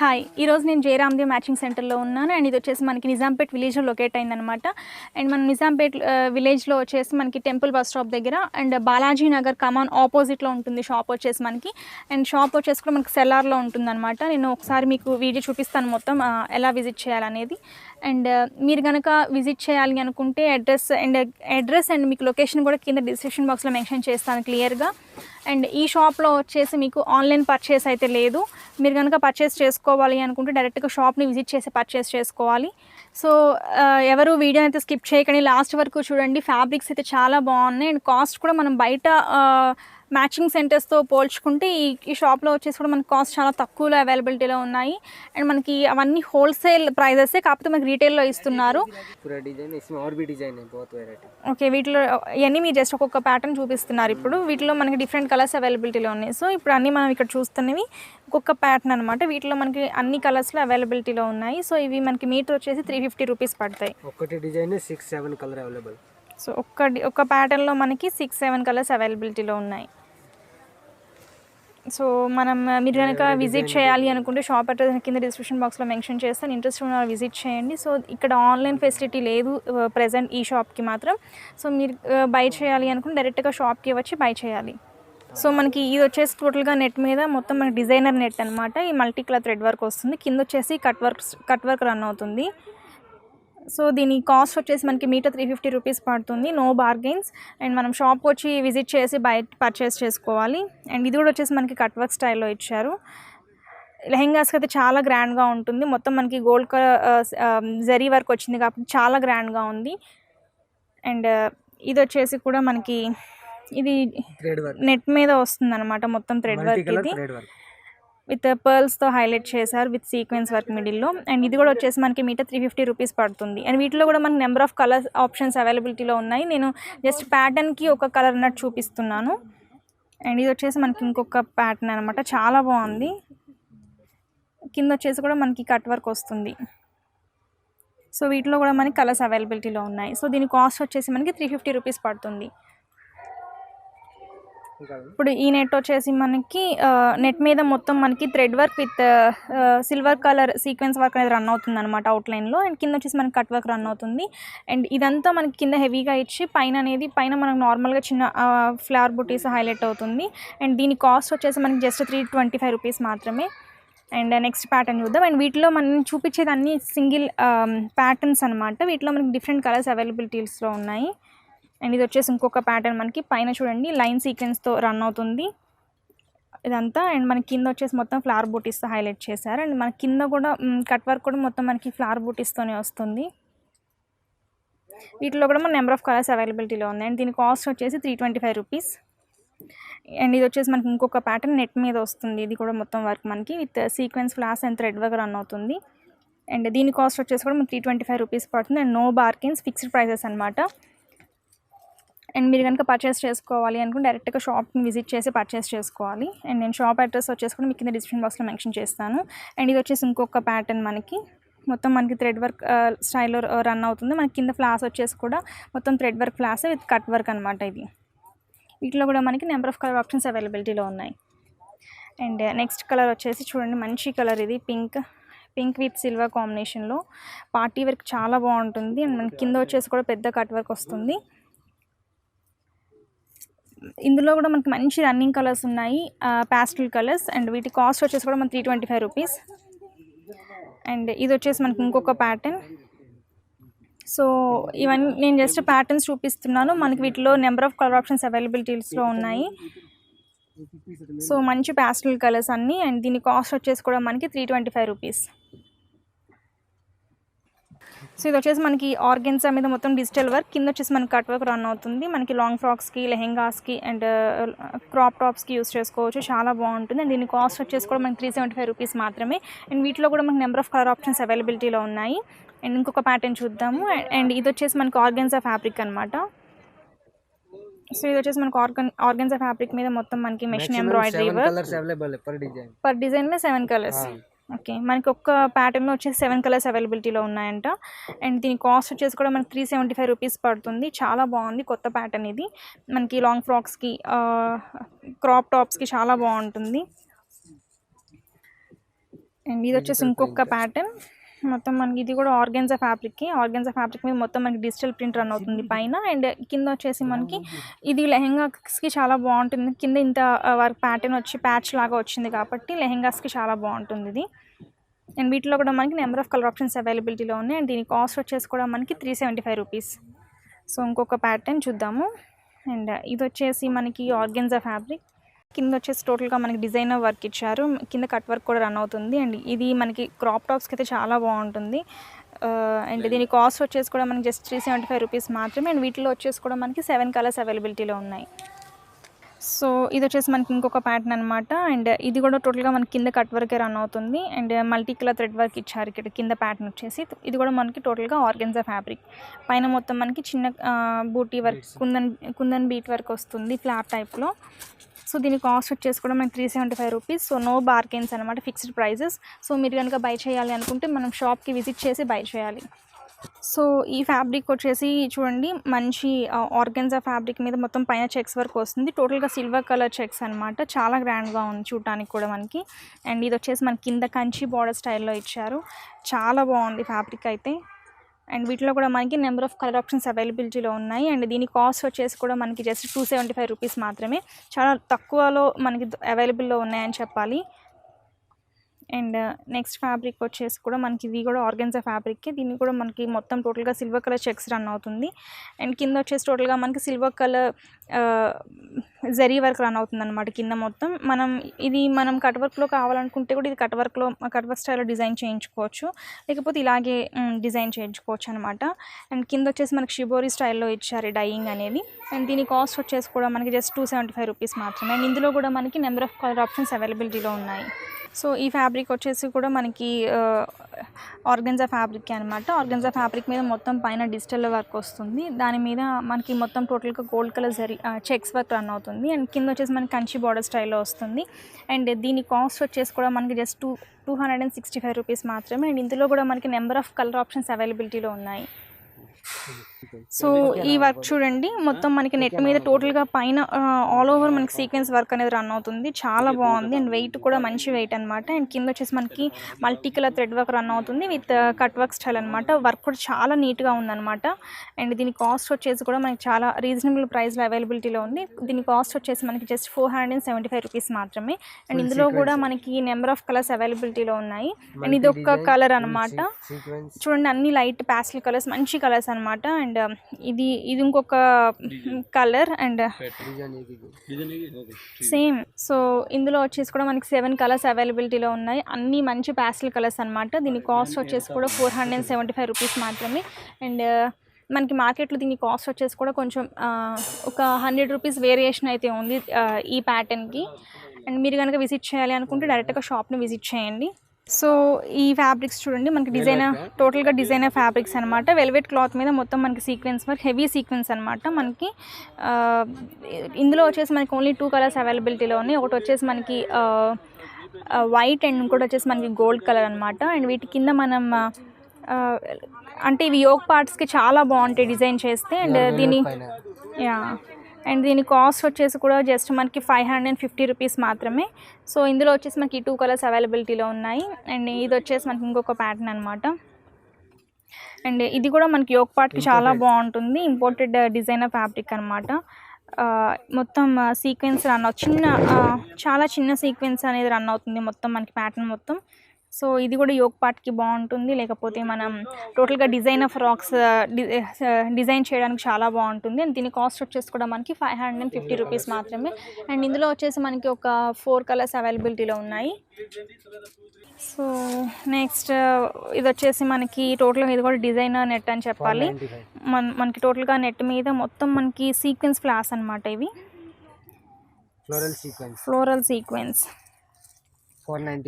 Hi, ఈరోజు నేను జయరామ్దేవ్ matching సెంటర్లో ఉన్నాను. అండ్ ఇది వచ్చేసి మనకి నిజాంపేట్ విలేజ్లో లొకేట్ అయిందనమాట. అండ్ మన నిజాంపేట్ విలేజ్లో వచ్చేసి మనకి టెంపుల్ బస్ స్టాప్ దగ్గర అండ్ బాలాజీ నగర్ కమాన్ ఆపోజిట్లో ఉంటుంది షాప్ వచ్చేసి మనకి. అండ్ షాప్ వచ్చేసి కూడా మనకి సెల్లార్లో ఉంటుందన్నమాట. నేను ఒకసారి మీకు వీడియో చూపిస్తాను మొత్తం ఎలా విజిట్ చేయాలనేది. అండ్ మీరు కనుక విజిట్ చేయాలి అనుకుంటే అడ్రస్ అండ్ మీకు లొకేషన్ కూడా కింద డిస్క్రిప్షన్ బాక్స్లో మెన్షన్ చేస్తాను క్లియర్గా. అండ్ ఈ షాప్లో వచ్చేసి మీకు ఆన్లైన్ పర్చేస్ అయితే లేదు. మీరు కనుక పర్చేస్ చేసుకోవాలి అనుకుంటే డైరెక్ట్గా షాప్ని విజిట్ చేసి పర్చేస్ చేసుకోవాలి. సో ఎవరు వీడియో అయితే స్కిప్ చేయకండి, లాస్ట్ వరకు చూడండి. ఫ్యాబ్రిక్స్ అయితే చాలా బాగున్నాయి అండ్ కాస్ట్ కూడా మనం బయట మ్యాచింగ్ సెంటర్స్తో పోల్చుకుంటే ఈ షాప్లో వచ్చేసి కూడా మనకి కాస్ట్ చాలా తక్కువలో అవైలబిలిటీలో ఉన్నాయి. అండ్ మనకి అవన్నీ హోల్సేల్ ప్రైజెసే, కాకపోతే మనకి రీటైల్లో ఇస్తున్నారు. ఓకే, వీటిలో ఇవన్నీ మీరు జస్ట్ ఒక్కొక్క ప్యాటర్న్ చూపిస్తున్నారు. ఇప్పుడు వీటిలో మనకి డిఫరెంట్ కలర్స్ అవైలబిలిటీలో ఉన్నాయి. సో ఇప్పుడు అన్నీ మనం ఇక్కడ చూస్తున్నవి ఒక్కొక్క ప్యాటర్న్ అనమాట. వీటిలో మనకి అన్ని కలర్స్లో అవైలబిలిటీలో ఉన్నాయి. సో ఇవి మనకి మీటర్ వచ్చేసి 350 రూపీస్ పడతాయి. ఒకటి డిజైన్ 6-7 కలర్ అవైలబుల్. సో ఒక్క ప్యాటర్న్లో మనకి 6-7 కలర్స్ అవైలబిలిటీలో ఉన్నాయి. సో మీరు కనుక విజిట్ చేయాలి అనుకుంటే షాప్ అడ్రస్ కింద డిస్క్రిప్షన్ బాక్స్లో మెన్షన్ చేస్తాను. ఇంట్రెస్ట్ ఉన్న విజిట్ చేయండి. సో ఇక్కడ ఆన్లైన్ ఫెసిలిటీ లేదు ప్రజెంట్ ఈ షాప్కి మాత్రం. సో మీరు బై చేయాలి అనుకుంటే డైరెక్ట్గా షాప్కి వచ్చి బై చేయాలి. సో మనకి ఇది వచ్చేసి టోటల్గా నెట్ మీద మొత్తం మనకి డిజైనర్ నెట్ అనమాట. ఈ మల్టీ కలర్ థ్రెడ్ వర్క్ వస్తుంది, కింద వచ్చేసి కట్ వర్క్ రన్ అవుతుంది. సో దీని కాస్ట్ వచ్చేసి మనకి మీటర్ 350 రూపీస్ పడుతుంది, నో బార్గెన్స్. అండ్ మనం షాప్కి వచ్చి విజిట్ చేసి బయట పర్చేస్ చేసుకోవాలి. అండ్ ఇది కూడా వచ్చేసి మనకి కట్ వర్క్ స్టైల్లో ఇచ్చారు. లెహెంగాస్కి అయితే చాలా గ్రాండ్గా ఉంటుంది. మొత్తం మనకి గోల్డ్ కలర్ జరీ వర్క్ వచ్చింది కాబట్టి చాలా గ్రాండ్గా ఉంది. అండ్ ఇది వచ్చేసి కూడా మనకి ఇది నెట్ మీద వస్తుంది అనమాట, మొత్తం థ్రెడ్ వర్క్. ఇది విత్ పర్ల్స్తో హైలైట్ చేశారు విత్ సీక్వెన్స్ వర్క్ మిడిల్లో. అండ్ ఇది కూడా వచ్చేసి మనకి మీటర్ 350 రూపీస్ పడుతుంది. అండ్ వీటిలో కూడా మనకి నెంబర్ ఆఫ్ కలర్స్ ఆప్షన్స్ అవైలబిలిటీలో ఉన్నాయి. నేను జస్ట్ ప్యాటర్న్కి ఒక కలర్ అన్నట్టు చూపిస్తున్నాను. అండ్ ఇది వచ్చేసి మనకి ఇంకొక ప్యాటర్న్ అనమాట, చాలా బాగుంది. కింద వచ్చేసి కూడా మనకి కట్ వర్క్ వస్తుంది. సో వీటిలో కూడా మనకి కలర్స్ అవైలబిలిటీలో ఉన్నాయి. సో దీని కాస్ట్ వచ్చేసి మనకి 350 రూపీస్ పడుతుంది. ఇప్పుడు ఈ నెట్ వచ్చేసి మనకి నెట్ మీద మొత్తం మనకి thread work with silver colour sequence work అనేది రన్ అవుతుంది అనమాట అవుట్లైన్లో. అండ్ కింద వచ్చేసి మనకి కట్ వర్క్ రన్ అవుతుంది. అండ్ ఇదంతా మనకి కింద హెవీగా ఇచ్చి పైన మనకు నార్మల్గా చిన్న ఫ్లవర్ బుటీస్ హైలైట్ అవుతుంది. అండ్ దీని కాస్ట్ వచ్చేసి మనకి జస్ట్ 325 రూపీస్ మాత్రమే. అండ్ నెక్స్ట్ ప్యాటర్న్ చూద్దాం. అండ్ వీటిలో మనం చూపించేది అన్ని సింగిల్ ప్యాటర్న్స్ అనమాట. వీటిలో మనకి డిఫరెంట్ కలర్స్ అవైలబిలిటీస్లో ఉన్నాయి. అండ్ ఇది వచ్చేసి ఇంకొక ప్యాటర్న్, మనకి పైన చూడండి లైన్ సీక్వెన్స్తో రన్ అవుతుంది ఇదంతా. అండ్ మనకి కింద వచ్చేసి మొత్తం ఫ్లవర్ బూటీస్తో హైలైట్ చేశారు. అండ్ మన కింద కూడా కట్ వర్క్ కూడా మొత్తం మనకి ఫ్లవర్ బూటీస్తోనే వస్తుంది. వీటిలో కూడా మన నెంబర్ ఆఫ్ కలర్స్ అవైలబిలిటీలో ఉంది. అండ్ దీని కాస్ట్ వచ్చేసి 325 రూపీస్. అండ్ ఇది వచ్చేసి మనకి ఇంకొక ప్యాటర్న్ నెట్ మీద వస్తుంది. ఇది కూడా మొత్తం వర్క్ మనకి with sequence floss and thread work run అవుతుంది. అండ్ దీని కాస్ట్ వచ్చేసి కూడా మనకి 325 రూపీస్ పడుతుంది. And no bargains, fixed prices అనమాట. అండ్ మీరు కనుక పర్చేస్ చేసుకోవాలి అనుకుంటే డైరెక్ట్గా షాప్ని విజిట్ చేసి పర్చేస్ చేసుకోవాలి. అండ్ నేను షాప్ అడ్రస్ వచ్చేసి కూడా మీకు కింద డిస్క్రిప్షన్ బాక్స్లో మెన్షన్ చేస్తాను. అండ్ ఇది వచ్చేసి ఇంకొక ప్యాటర్న్, మనకి మొత్తం మనకి థ్రెడ్ వర్క్ స్టైల్లో రన్ అవుతుంది. మనకి కింద ఫ్లాస్ వచ్చేసి కూడా మొత్తం thread work floss with cut work అనమాట ఇది. వీటిలో కూడా మనకి నెంబర్ ఆఫ్ కలర్ ఆప్షన్స్ అవైలబిలిటీలో ఉన్నాయి. అండ్ నెక్స్ట్ కలర్ వచ్చేసి చూడండి, మంచి కలర్ ఇది, పింక్ విత్ సిల్వర్ కాంబినేషన్లో పార్టీ వర్క్ చాలా బాగుంటుంది. అండ్ మనకి కింద వచ్చేసి కూడా పెద్ద కట్ వర్క్ వస్తుంది. ఇందులో కూడా మనకి మంచి రన్నింగ్ కలర్స్ ఉన్నాయి, ప్యాస్టల్ కలర్స్. అండ్ వీటి కాస్ట్ వచ్చేసి కూడా మనకి 325 రూపీస్. అండ్ ఇది వచ్చేసి మనకి ఇంకొక ప్యాటర్న్. సో ఇవన్నీ నేను జస్ట్ ప్యాటర్న్స్ చూపిస్తున్నాను, మనకి వీటిలో నెంబర్ ఆఫ్ కలర్ ఆప్షన్స్ అవైలబిలిటీస్లో ఉన్నాయి. సో మంచి ప్యాస్టల్ కలర్స్ అన్నీ. అండ్ దీని కాస్ట్ వచ్చేసి కూడా మనకి 325 రూపీస్. సో ఇది వచ్చేసి మనకి ఆర్గెన్జా మీద మొత్తం డిజిటల్ వర్క్, కింద వచ్చేసి మనకి కట్ వర్క్ రన్ అవుతుంది. మనకి లాంగ్ ఫ్రాక్స్కి, లెహెంగాస్కి అండ్ క్రాప్ టాప్స్కి యూస్ చేసుకోవచ్చు, చాలా బాగుంటుంది. అండ్ దీని కాస్ట్ వచ్చేసి కూడా మనకి 375 రూపీస్ మాత్రమే. అండ్ వీటిలో కూడా మనకి నెంబర్ ఆఫ్ కలర్ ఆప్షన్స్ అవైలబిలిటీలో ఉన్నాయి. అండ్ ఇంకొక ప్యాటర్న్ చూద్దాము. అండ్ ఇది వచ్చేసి మనకి ఆర్గెన్జా ఫ్యాబ్రిక్ అనమాట. సో ఇది వచ్చేసి మనకి ఆర్గెన్జా ఫ్యాబ్రిక్ మీద మొత్తం మనకి machine embroidery work, per design में 7 కలర్స్. ఓకే, మనకి ఒక్క ప్యాటర్న్లో వచ్చేసి 7 కలర్స్ అవైలబిలిటీలో ఉన్నాయంట. అండ్ దీని కాస్ట్ వచ్చేసి కూడా మనకి 375 రూపీస్ పడుతుంది. చాలా బాగుంది, కొత్త ప్యాటర్న్ ఇది. మనకి లాంగ్ ఫ్రాక్స్కి, క్రాప్ టాప్స్కి చాలా బాగుంటుంది. అండ్ ఇది వచ్చేసి ఇంకొక ప్యాటర్న్. మొత్తం మనకి ఇది కూడా ఆర్గాన్జా ఫ్యాబ్రిక్ మీద మొత్తం మనకి డిజిటల్ ప్రింట్ రన్ అవుతుంది పైన. అండ్ కింద వచ్చేసి మనకి ఇది లెహెంగాస్కి చాలా బాగుంటుంది. కింద ఇంత వర్క్ ప్యాటర్న్ వచ్చి ప్యాచ్ లాగా వచ్చింది కాబట్టి లెహెంగాస్కి చాలా బాగుంటుంది ఇది. అండ్ వీటిలో కూడా మనకి నెంబర్ ఆఫ్ కలర్ ఆప్షన్స్ అవైలబిలిటీలో ఉన్నాయి. అండ్ దీని కాస్ట్ వచ్చేసి కూడా మనకి 375 రూపీస్. సో ఇంకొక ప్యాటర్న్ చూద్దాము. అండ్ ఇది వచ్చేసి మనకి ఆర్గాన్జా ఫ్యాబ్రిక్. కింద వచ్చేసి టోటల్గా మనకి డిజైనర్ వర్క్ ఇచ్చారు. కింద కట్ వర్క్ కూడా రన్ అవుతుంది. అండ్ ఇది మనకి క్రాప్ టాప్స్కి అయితే చాలా బాగుంటుంది. అండ్ దీని కాస్ట్ వచ్చేసి కూడా మనకి జస్ట్ 375 రూపీస్ మాత్రమే. అండ్ వీటిలో వచ్చేసి కూడా మనకి 7 కలర్స్ అవైలబిలిటీలో ఉన్నాయి. సో ఇది వచ్చేసి మనకి ఇంకొక ప్యాటర్న్ అనమాట. అండ్ ఇది కూడా టోటల్గా మనకి కింద కట్ వర్కే రన్ అవుతుంది. And multi colour thread work ఇచ్చారు ఇక్కడ కింద ప్యాటర్న్ వచ్చేసి. ఇది కూడా మనకి టోటల్గా ఆర్గాన్జా ఫ్యాబ్రిక్. పైన మొత్తం మనకి చిన్న బూటీ వర్క్ కుందన్ బీట్ వర్క్ వస్తుంది ఫ్లాట్ టైప్లో. సో దీని కాస్ట్ వచ్చేసి కూడా మనకి 375 రూపీస్. సో నో బార్గెన్స్ అనమాట, ఫిక్స్డ్ ప్రైజెస్. సో మీరు కనుక బై చేయాలి అనుకుంటే మనం షాప్కి విజిట్ చేసి బై చేయాలి. సో ఈ ఫ్యాబ్రిక్ వచ్చేసి చూడండి, మంచి ఆర్గాన్జా ఫ్యాబ్రిక్ మీద మొత్తం పైన చెక్స్ వర్క్ వస్తుంది. టోటల్గా సిల్వర్ కలర్ చెక్స్ అనమాట. చాలా గ్రాండ్గా ఉంది చూడటానికి కూడా మనకి. అండ్ ఇది వచ్చేసి మనకి కింద కంచి బార్డర్ స్టైల్లో ఇచ్చారు. చాలా బాగుంది ఫ్యాబ్రిక్ అయితే. అండ్ వీటిలో కూడా మనకి నెంబర్ ఆఫ్ కలర్ ఆప్షన్స్ అవైలబిలిటీలో ఉన్నాయి. అండ్ దీని కాస్ట్ వచ్చేసి కూడా మనకి జస్ట్ 275 రూపీస్ మాత్రమే. చాలా తక్కువలో మనకి అవైలబుల్లో ఉన్నాయని చెప్పాలి. అండ్ నెక్స్ట్ ఫ్యాబ్రిక్ వచ్చేసి కూడా మనకి ఇది కూడా ఆర్గాన్జా ఫ్యాబ్రిక్కి. దీన్ని కూడా మనకి మొత్తం టోటల్గా సిల్వర్ కలర్ చెక్స్ రన్ అవుతుంది. అండ్ కింద వచ్చేసి టోటల్గా మనకి silver colour zari work run అవుతుంది అనమాట కింద మొత్తం. మనం కట్ వర్క్లో కావాలనుకుంటే కూడా ఇది కట్ వర్క్ స్టైల్లో డిజైన్ చేయించుకోవచ్చు, లేకపోతే ఇలాగే డిజైన్ చేయించుకోవచ్చు అనమాట. అండ్ కింద వచ్చేసి మనకి షిబోరి స్టైల్లో ఇచ్చారు డైయింగ్ అనేది. అండ్ దీని కాస్ట్ వచ్చేసి కూడా మనకి జస్ట్ 275 రూపీస్ మాత్రమే. అండ్ ఇందులో కూడా మనకి నెంబర్ ఆఫ్ కలర్ ఆప్షన్స్ అవైలబిలిటీలో ఉన్నాయి. సో ఈ ఫ్యాబ్రిక్ వచ్చేసి కూడా మనకి ఆర్గాన్జా ఫ్యాబ్రిక్ అనమాట. ఆర్గాన్జా ఫ్యాబ్రిక్ మీద మొత్తం పైన డిజిటల్ వర్క్ వస్తుంది. దాని మీద మనకి మొత్తం టోటల్గా gold colour checks work run అవుతుంది. అండ్ కింద వచ్చేసి మనకి కంచి బార్డర్ స్టైల్లో వస్తుంది. అండ్ దీని కాస్ట్ వచ్చేసి కూడా మనకి జస్ట్ 265 రూపీస్ మాత్రమే. అండ్ ఇందులో కూడా మనకి నెంబర్ ఆఫ్ కలర్ ఆప్షన్స్ అవైలబిలిటీలో ఉన్నాయి. సో ఈ వర్క్ చూడండి, మొత్తం మనకి నెట్ మీద టోటల్గా పైన ఆల్ ఓవర్ మనకి సీక్వెన్స్ వర్క్ అనేది రన్ అవుతుంది. చాలా బాగుంది. అండ్ వెయిట్ కూడా మంచి వెయిట్ అనమాట. అండ్ కింద వచ్చేసి మనకి multi colour thread work run అవుతుంది విత్ కట్ వర్క్ స్టైల్ అనమాట. వర్క్ కూడా చాలా నీట్గా ఉందన్నమాట. అండ్ దీని కాస్ట్ వచ్చేసి కూడా మనకి చాలా రీజనబుల్ ప్రైస్లో అవైలబిలిటీలో ఉంది. దీని కాస్ట్ వచ్చేసి మనకి జస్ట్ 475 రూపీస్ మాత్రమే. అండ్ ఇందులో కూడా మనకి నెంబర్ ఆఫ్ కలర్స్ అవైలబిలిటీలో ఉన్నాయి. అండ్ ఇది ఒక కలర్ అనమాట. చూడండి, అన్ని లైట్ ప్యాస్టల్ కలర్స్, మంచి కలర్స్ అనమాట. అండ్ ఇది ఇంకొక కలర్ అండ్ సేమ్. సో ఇందులో వచ్చేసి కూడా మనకి 7 కలర్స్ అవైలబిలిటీలో ఉన్నాయి. అన్ని మంచి ప్యాస్టల్ కలర్స్ అనమాట. దీని కాస్ట్ వచ్చేసి కూడా 475 రూపీస్ మాత్రమే. అండ్ మనకి మార్కెట్లో దీని కాస్ట్ వచ్చేసి కూడా కొంచెం ఒక 100 రూపీస్ వేరియేషన్ అయితే ఉంది ఈ ప్యాటర్న్కి. అండ్ మీరు కనుక విజిట్ చేయాలి అనుకుంటే డైరెక్ట్గా షాప్ని విజిట్ చేయండి. సో ఈ ఫ్యాబ్రిక్స్ చూడండి, మనకి టోటల్గా డిజైనర్ ఫ్యాబ్రిక్స్ అనమాట. వెల్వెట్ క్లాత్ మీద మొత్తం మనకి సీక్వెన్స్ వర్క్, హెవీ సీక్వెన్స్ అనమాట. మనకి ఇందులో వచ్చేసి మనకి ఓన్లీ 2 కలర్స్ అవైలబిలిటీలో ఉన్నాయి. ఒకటి వచ్చేసి మనకి వైట్ అండ్ ఇంకోటి వచ్చేసి మనకి గోల్డ్ కలర్ అనమాట. అండ్ వీటి కింద మనం అంటే ఇవి యోక్ పార్ట్స్కి చాలా బాగుంటాయి డిజైన్ చేస్తే. అండ్ దీని కాస్ట్ వచ్చేసి కూడా జస్ట్ మనకి 550 రూపీస్ మాత్రమే. సో ఇందులో వచ్చేసి మనకి 2 కలర్స్ అవైలబిలిటీలో ఉన్నాయి. అండ్ ఇది వచ్చేసి మనకి ఇంకొక ప్యాటర్న్ అనమాట. అండ్ ఇది కూడా మనకి యోక్ పార్ట్కి చాలా బాగుంటుంది. ఇంపోర్టెడ్ డిజైనర్ ఫ్యాబ్రిక్ అనమాట. మొత్తం సీక్వెన్స్ చాలా చిన్న సీక్వెన్స్ అనేది రన్ అవుతుంది మొత్తం మనకి ప్యాటర్న్ మొత్తం. సో ఇది కూడా యోక్ పార్ట్కి బాగుంటుంది, లేకపోతే మనం టోటల్గా డిజైనర్ ఫ్రాక్స్ డిజైన్ చేయడానికి చాలా బాగుంటుంది. అండ్ దీని కాస్ట్ వచ్చేసి కూడా మనకి 550 రూపీస్ మాత్రమే. అండ్ ఇందులో వచ్చేసి మనకి ఒక 4 కలర్స్ అవైలబిలిటీలో ఉన్నాయి. సో నెక్స్ట్ ఇది వచ్చేసి మనకి టోటల్గా ఇది కూడా డిజైనర్ నెట్ అని చెప్పాలి. మనకి టోటల్గా నెట్ మీద మొత్తం మనకి సీక్వెన్స్ ఫ్లాస్ అనమాట. ఇవి ఫ్లోరల్ సీక్వెన్స్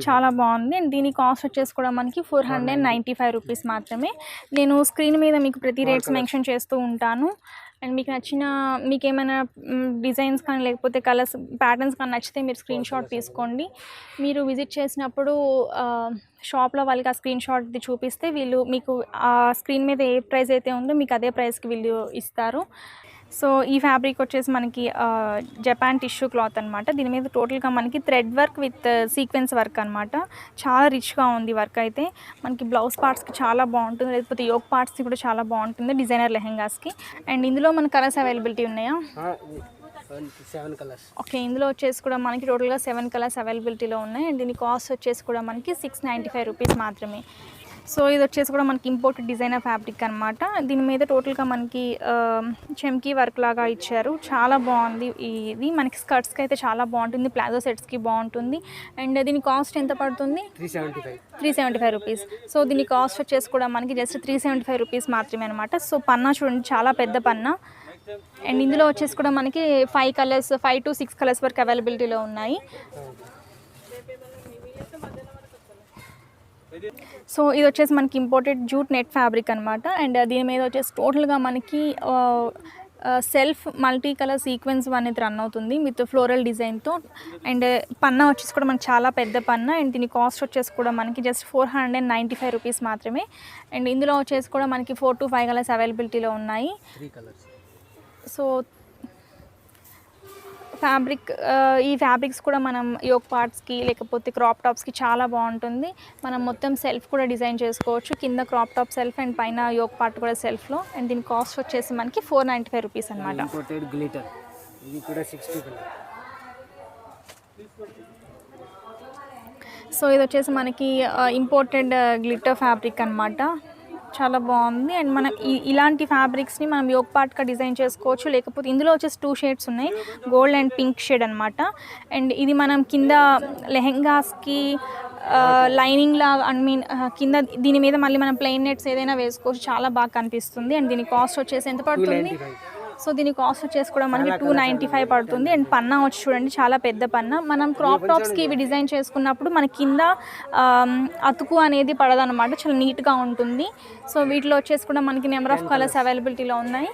చాలా బాగుంది. అండ్ దీని కాస్ట్ వచ్చేసి కూడా మనకి 495 రూపీస్ మాత్రమే. నేను స్క్రీన్ మీద మీకు ప్రతి రేట్స్ మెన్షన్ చేస్తూ ఉంటాను. అండ్ మీకు ఏమైనా డిజైన్స్ కానీ లేకపోతే కలర్స్ ప్యాటర్న్స్ కానీ నచ్చితే మీరు స్క్రీన్ షాట్ తీసుకోండి. మీరు విజిట్ చేసినప్పుడు షాప్లో వాళ్ళకి ఆ స్క్రీన్ షాట్ది చూపిస్తే వీళ్ళు మీకు ఆ స్క్రీన్ మీద ఏ ప్రైస్ అయితే ఉందో మీకు అదే ప్రైస్కి వీళ్ళు ఇస్తారు. సో ఈ ఫ్యాబ్రిక్ వచ్చేసి మనకి జపాన్ టిష్యూ క్లాత్ అనమాట. దీని మీద టోటల్గా మనకి thread work with sequence work అనమాట. చాలా రిచ్గా ఉంది వర్క్ అయితే. మనకి బ్లౌజ్ పార్ట్స్కి చాలా బాగుంటుంది, లేకపోతే యోక్ పార్ట్స్కి కూడా చాలా బాగుంటుంది డిజైనర్ లెహెంగాస్కి. అండ్ ఇందులో మన కలర్స్ అవైలబిలిటీ ఉన్నాయా? 7 కలర్స్. ఓకే, ఇందులో వచ్చేసి కూడా మనకి టోటల్గా 7 కలర్స్ అవైలబిలిటీలో ఉన్నాయి. అండ్ దీని కాస్ట్ వచ్చేసి కూడా మనకి 695 రూపీస్ మాత్రమే. సో ఇది వచ్చేసి కూడా మనకి ఇంపోర్టెడ్ డిజైనర్ ఫ్యాబ్రిక్ అనమాట. దీని మీద టోటల్గా మనకి చెమ్కీ వర్క్ లాగా ఇచ్చారు. చాలా బాగుంది. ఇది మనకి స్కర్ట్స్కి అయితే చాలా బాగుంటుంది, ప్లాజో సెట్స్కి బాగుంటుంది. అండ్ దీని కాస్ట్ ఎంత పడుతుంది? 375 రూపీస్. సో దీని కాస్ట్ వచ్చేసి కూడా మనకి జస్ట్ 375 రూపీస్ మాత్రమే అనమాట. సో పన్నా చూడండి, చాలా పెద్ద పన్నా. అండ్ ఇందులో వచ్చేసి కూడా మనకి 5 to 6 కలర్స్ వరకు అవైలబిలిటీలో ఉన్నాయి. సో ఇది వచ్చేసి మనకి ఇంపోర్టెడ్ జూట్ నెట్ ఫ్యాబ్రిక్ అనమాట. అండ్ దీని మీద వచ్చేసి టోటల్గా మనకి సెల్ఫ్ మల్టీ కలర్ సీక్వెన్స్ అనేది రన్ అవుతుంది విత్ ఫ్లోరల్ డిజైన్తో. అండ్ పన్నా వచ్చేసి కూడా మనకి చాలా పెద్ద పన్నా. అండ్ దీని కాస్ట్ వచ్చేసి కూడా మనకి జస్ట్ 495 రూపీస్ మాత్రమే. అండ్ ఇందులో వచ్చేసి కూడా మనకి 4 to 5 కలర్స్ అవైలబిలిటీలో ఉన్నాయి. సో ఫ్యాబ్రిక్, ఈ ఫ్యాబ్రిక్స్ కూడా మనం యోక్ పార్ట్స్కి లేకపోతే క్రాప్ టాప్స్కి చాలా బాగుంటుంది. మనం మొత్తం సెల్ఫ్ కూడా డిజైన్ చేసుకోవచ్చు. కింద క్రాప్ టాప్ సెల్ఫ్ అండ్ పైన యోక్ పార్ట్ కూడా సెల్ఫ్లో. అండ్ దీని కాస్ట్ వచ్చేసి మనకి 495 రూపీస్ అనమాట. సో ఇది వచ్చేసి మనకి ఇంపోర్టెడ్ గ్లిటర్ ఫ్యాబ్రిక్ అనమాట. చాలా బాగుంది. అండ్ మనం ఇలాంటి ఫ్యాబ్రిక్స్ని మనం యోక్ పార్ట్గా డిజైన్ చేసుకోవచ్చు. లేకపోతే ఇందులో వచ్చేసి 2 షేడ్స్ ఉన్నాయి, గోల్డ్ అండ్ పింక్ షేడ్ అనమాట. అండ్ ఇది మనం కింద లెహెంగాస్కి లైనింగ్ లా కింద దీని మీద మళ్ళీ మనం ప్లెయిన్ నెట్స్ ఏదైనా వేసుకోవచ్చు. చాలా బాగా కనిపిస్తుంది. అండ్ దీని కాస్ట్ వచ్చేసి ఎంత పడుతుంది? సో దీని కాస్ట్ వచ్చేసి కూడా మనకి 295 పడుతుంది. అండ్ పన్నా వచ్చి చూడండి, చాలా పెద్ద పన్నా. మనం క్రాప్ టాప్స్కి ఇవి డిజైన్ చేసుకున్నప్పుడు మన కింద అతుకు అనేది పడదన్నమాట, చాలా నీట్గా ఉంటుంది. సో వీటిలో వచ్చేసి కూడా మనకి నెంబర్ ఆఫ్ కలర్స్ అవైలబిలిటీలో ఉన్నాయి.